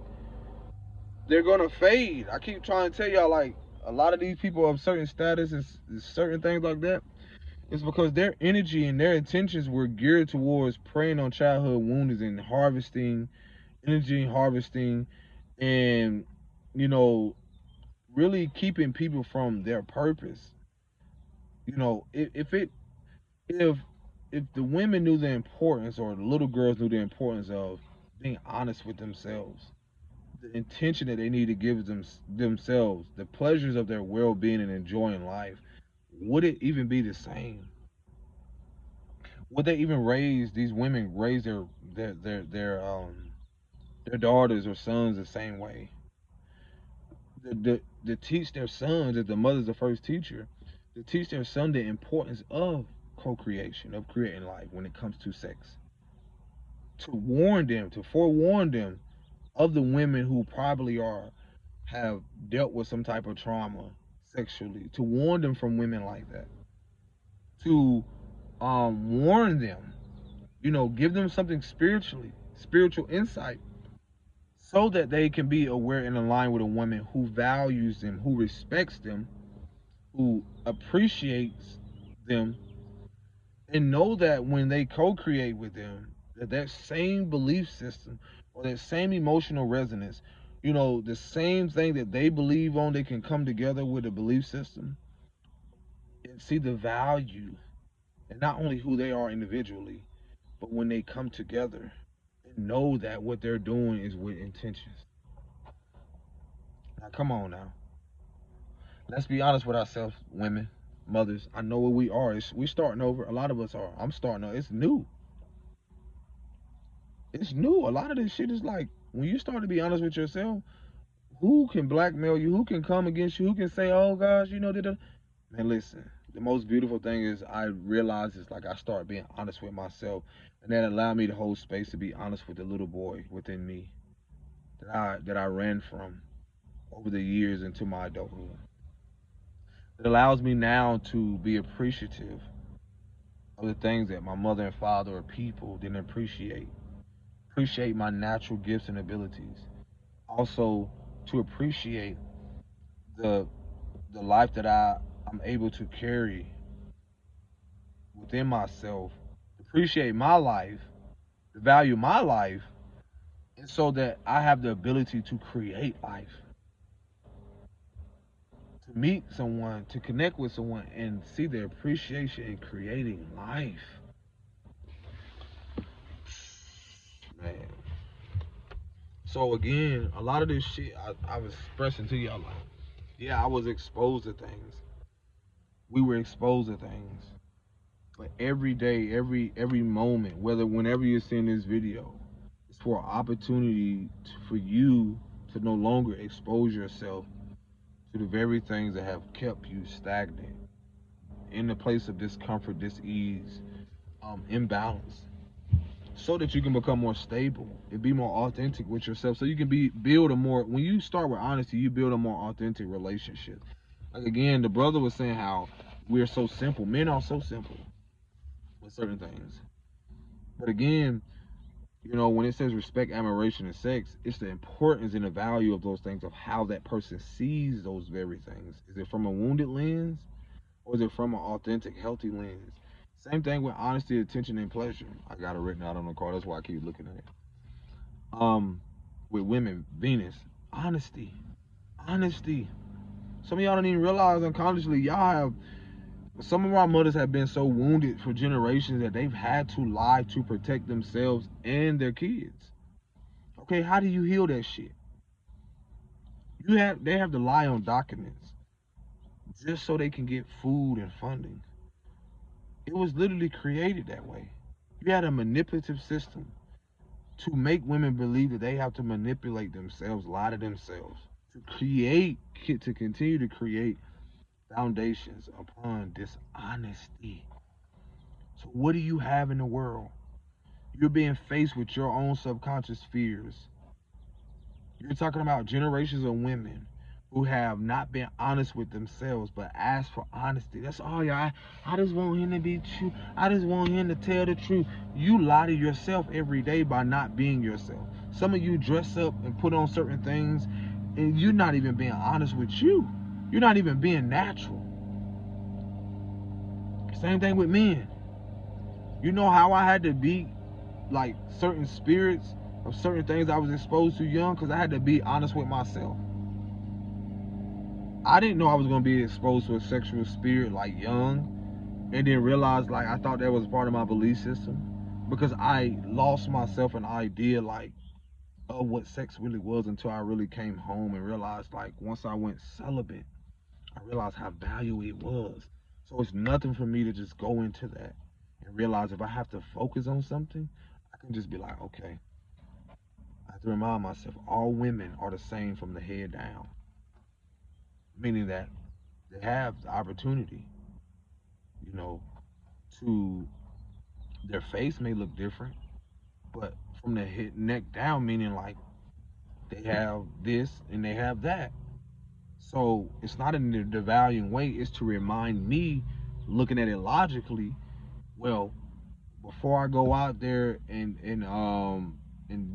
They're gonna fade. I keep trying to tell y'all, like, a lot of these people of certain status and certain things like that, it's because their energy and their intentions were geared towards preying on childhood wounds and harvesting energy, harvesting, and, you know, really keeping people from their purpose. If if the women knew the importance, or the little girls knew the importance of being honest with themselves, the intention that they need to give themselves, the pleasures of their well-being and enjoying life, would it even be the same? Would they even raise their daughters or sons the same way? To teach their sons, as the mother's the first teacher, to teach their son the importance of co-creation, of creating life when it comes to sex. To warn them, to forewarn them of the women who probably have dealt with some type of trauma sexually, to warn them from women like that, to warn them Give them something spiritual insight, so that they can be aware and aligned with a woman who values them, who respects them, who appreciates them, and know that when they co-create with them, that same belief system or that same emotional resonance, the same thing that they believe on, they can come together with a belief system and see the value, and not only who they are individually, but when they come together and know that what they're doing is with intentions. Now, come on now. Let's be honest with ourselves, women, mothers. I know what we are. We're starting over. A lot of us are. I'm starting over. It's new. It's new. A lot of this shit is like, when you start to be honest with yourself, who can blackmail you? Who can come against you? Who can say, oh gosh, man, listen. The most beautiful thing is I realize is like I start being honest with myself, and that allowed me to hold space to be honest with the little boy within me that I ran from over the years into my adulthood. It allows me now to be appreciative of the things that my mother and father or people didn't appreciate. Appreciate my natural gifts and abilities. Also, to appreciate the the life that I'm able to carry within myself. Appreciate my life, value my life, and so that I have the ability to create life, to meet someone, to connect with someone, and see the appreciation in creating life. Man. So again, a lot of this shit I was expressing to y'all, like, yeah, I was exposed to things. We were exposed to things. Like every day, every moment, whenever you're seeing this video, it's for an opportunity for you to no longer expose yourself to the very things that have kept you stagnant, in the place of discomfort, dis-ease, imbalance, so that you can become more stable and be more authentic with yourself, so you can build a more, when you start with honesty, you build a more authentic relationship. Like, again, the brother was saying how we're so simple. Men are so simple with certain things. But again, when it says respect, admiration, and sex, it's the importance and the value of those things, of how that person sees those very things. Is it from a wounded lens, or is it from an authentic, healthy lens? Same thing with honesty, attention, and pleasure. I got it written out on the card. That's why I keep looking at it. With women, Venus, honesty, honesty. Some of y'all don't even realize unconsciously, some of our mothers have been so wounded for generations that they've had to lie to protect themselves and their kids. Okay, how do you heal that shit? They have to lie on documents just so they can get food and funding. It was literally created that way. You had a manipulative system to make women believe that they have to manipulate themselves, lie to themselves, to continue to create foundations upon dishonesty. So what do you have in the world? You're being faced with your own subconscious fears. You're talking about generations of women who have not been honest with themselves, but asked for honesty. That's all, y'all. I just want him to be true. I just want him to tell the truth. You lie to yourself every day by not being yourself. Some of you dress up and put on certain things, and you're not even being honest with you. You're not even being natural. Same thing with men. You know how I had to be like certain spirits of certain things I was exposed to young, because I had to be honest with myself. I didn't know I was going to be exposed to a sexual spirit like young, and then realize, like, I thought that was part of my belief system, because I lost myself an idea, like, of what sex really was, until I really came home and realized, like, once I went celibate, I realized how valuable it was. So it's nothing for me to just go into that and realize, if I have to focus on something, I can just be like, okay, I have to remind myself all women are the same from the head down, meaning that they have the opportunity, you know, to, their face may look different, but from the head neck down, meaning like they have this and they have that. So it's not in the devaluing way, it's to remind me, looking at it logically, well, before I go out there and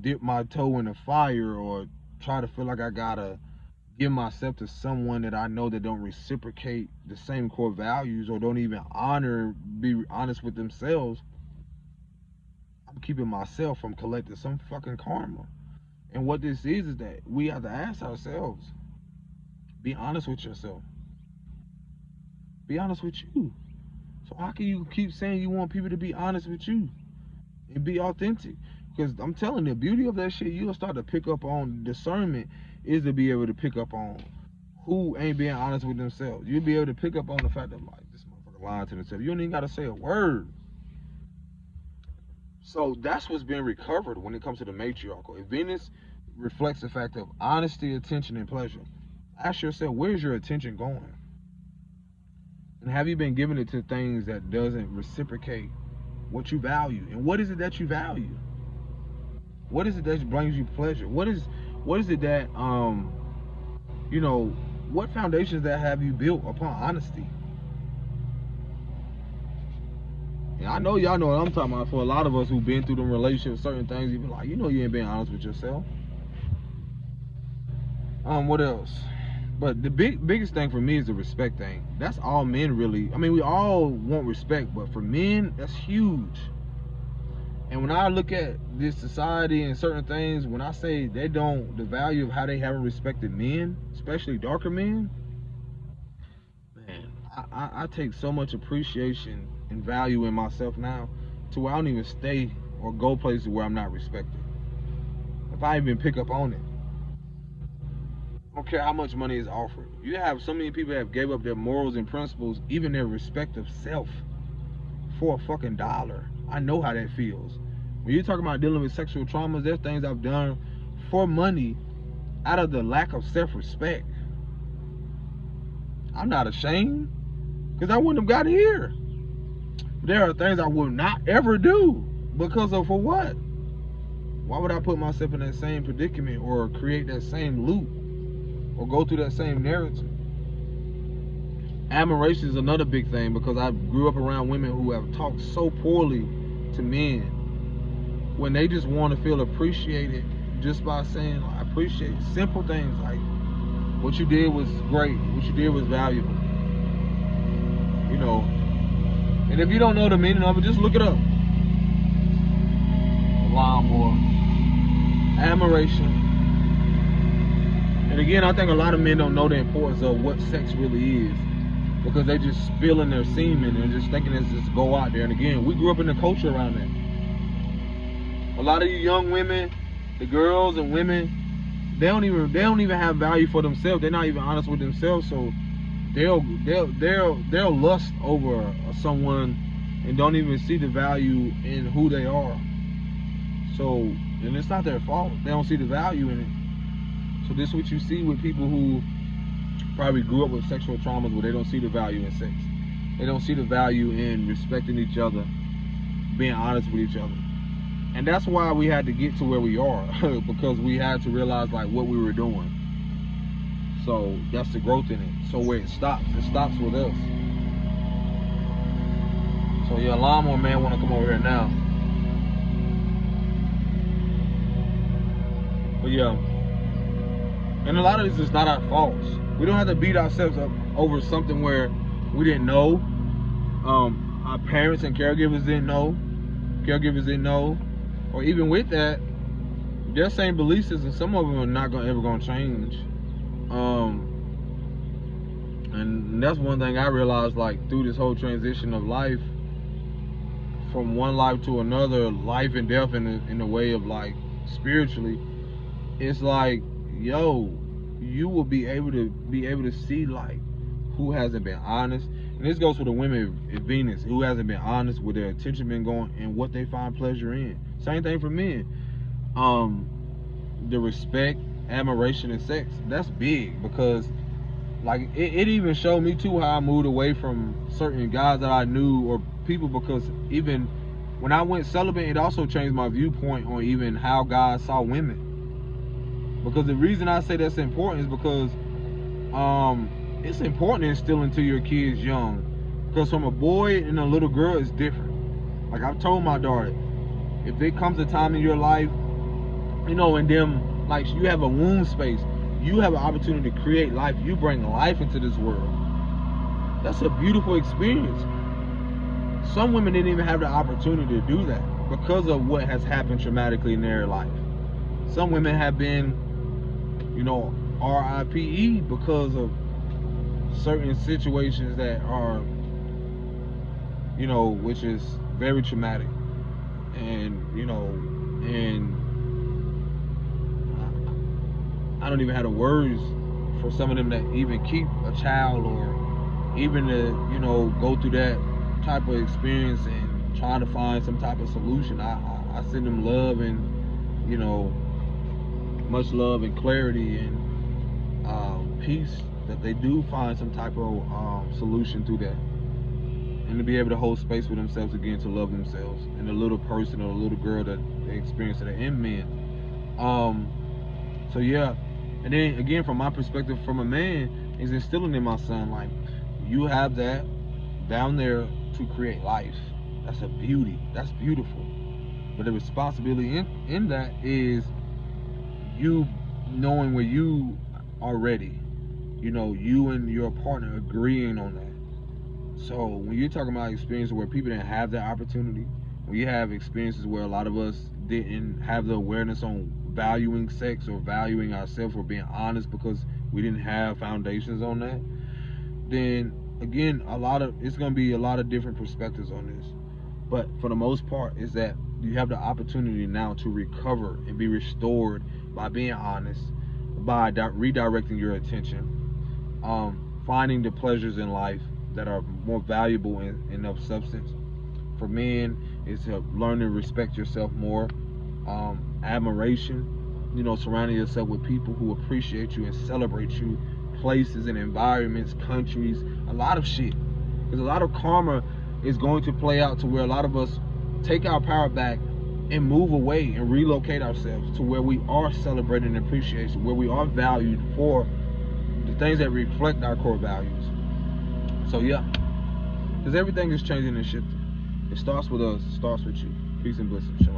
dip my toe in the fire or try to feel like I gotta give myself to someone that I know that don't reciprocate the same core values or don't even be honest with themselves, I'm keeping myself from collecting some fucking karma. And what this is that we have to ask ourselves, be honest with yourself. Be honest with you. So how can you keep saying you want people to be honest with you and be authentic? Because I'm telling you, the beauty of that shit, you'll start to pick up on discernment is to be able to pick up on who ain't being honest with themselves. You'll be able to pick up on the fact that like this motherfucker lying to themselves. You don't even gotta say a word. So that's what's being recovered when it comes to the matriarchal. If Venus reflects the fact of honesty, attention, and pleasure, ask yourself, where's your attention going? And have you been giving it to things that doesn't reciprocate what you value? And what is it that you value? What is it that brings you pleasure? What is it that you know, what foundations that have you built upon honesty? And I know y'all know what I'm talking about. For a lot of us who've been through them relationships, certain things, you be like, you know, you ain't being honest with yourself. What else? But the biggest thing for me is the respect thing. That's all men really. I mean, we all want respect, but for men, that's huge. And when I look at this society and certain things, when I say they don't, the value of how they haven't respected men, especially darker men, man, I take so much appreciation and value in myself now to where I don't even stay or go places where I'm not respected. If I even pick up on it. I don't care how much money is offered. You have so many people that have gave up their morals and principles, even their respect of self, for a fucking dollar. I know how that feels. When you're talking about dealing with sexual traumas, there's things I've done for money out of the lack of self-respect. I'm not ashamed because I wouldn't have got here. There are things I would not ever do because of for what? Why would I put myself in that same predicament or create that same loop or go through that same narrative? Admiration is another big thing because I grew up around women who have talked so poorly to men when they just want to feel appreciated just by saying, I appreciate simple things like what you did was great, what you did was valuable. You know, and if you don't know the meaning of it, just look it up. A lot more admiration. And again, I think a lot of men don't know the importance of what sex really is because they just spilling their semen and just thinking it's just go out there. And again, we grew up in the culture around that. A lot of you young women, the girls and women, they don't even have value for themselves. They're not even honest with themselves, so they'll lust over someone and don't even see the value in who they are. So, and it's not their fault. They don't see the value in it. So this is what you see with people who probably grew up with sexual traumas where they don't see the value in sex. They don't see the value in respecting each other, being honest with each other. And that's why we had to get to where we are because we had to realize like what we were doing. So that's the growth in it. So where it stops with us. So your lawnmower man want to come over here now. But yeah, and a lot of this is not our faults. We don't have to beat ourselves up over something where we didn't know. Our parents and caregivers didn't know. Or even with that, their same belief systems, some of them are not ever gonna change. And that's one thing I realized like through this whole transition of life, from one life to another, life and death in the way of like spiritually, it's like, yo, you will be able to see like who hasn't been honest. And this goes for the women at Venus, who hasn't been honest with their attention been going and what they find pleasure in. Same thing for men. The respect, admiration, and sex, that's big because like it even showed me too how I moved away from certain guys that I knew or people, because even when I went celibate, it also changed my viewpoint on even how guys saw women. Because the reason I say that's important is because it's important to instill into your kids young, because from a boy and a little girl is different. Like I've told my daughter, if it comes a time in your life, and them, like, you have a womb space, you have an opportunity to create life. You bring life into this world. That's a beautiful experience. Some women didn't even have the opportunity to do that because of what has happened traumatically in their life. Some women have been, RIPE because of certain situations that are, which is very traumatic. And I don't even have the words for some of them that even keep a child, or even to, go through that type of experience and trying to find some type of solution. I send them love and, much love and clarity and peace, that they do find some type of solution through that, and to be able to hold space for themselves again, to love themselves and the little person or the little girl that they experience, that are in men. So yeah, and then again, from my perspective, from a man, is instilling in my son, like, you have that down there to create life. That's a beauty. That's beautiful. But the responsibility in that is you knowing where you are ready. You and your partner agreeing on that. So when you're talking about experiences where people didn't have that opportunity, when you have experiences where a lot of us didn't have the awareness on valuing sex or valuing ourselves or being honest because we didn't have foundations on that, then again, it's going to be a lot of different perspectives on this. But for the most part, is that you have the opportunity now to recover and be restored by being honest, by redirecting your attention, finding the pleasures in life that are more valuable and of substance. For men, is to learn to respect yourself more. Admiration, surrounding yourself with people who appreciate you and celebrate you, places and environments, countries, a lot of shit. Because a lot of karma is going to play out to where a lot of us take our power back and move away and relocate ourselves to where we are celebrated and appreciated, where we are valued for the things that reflect our core values. So yeah, because everything is changing and shifting. It starts with us. It starts with you. Peace and blessings. Shalom.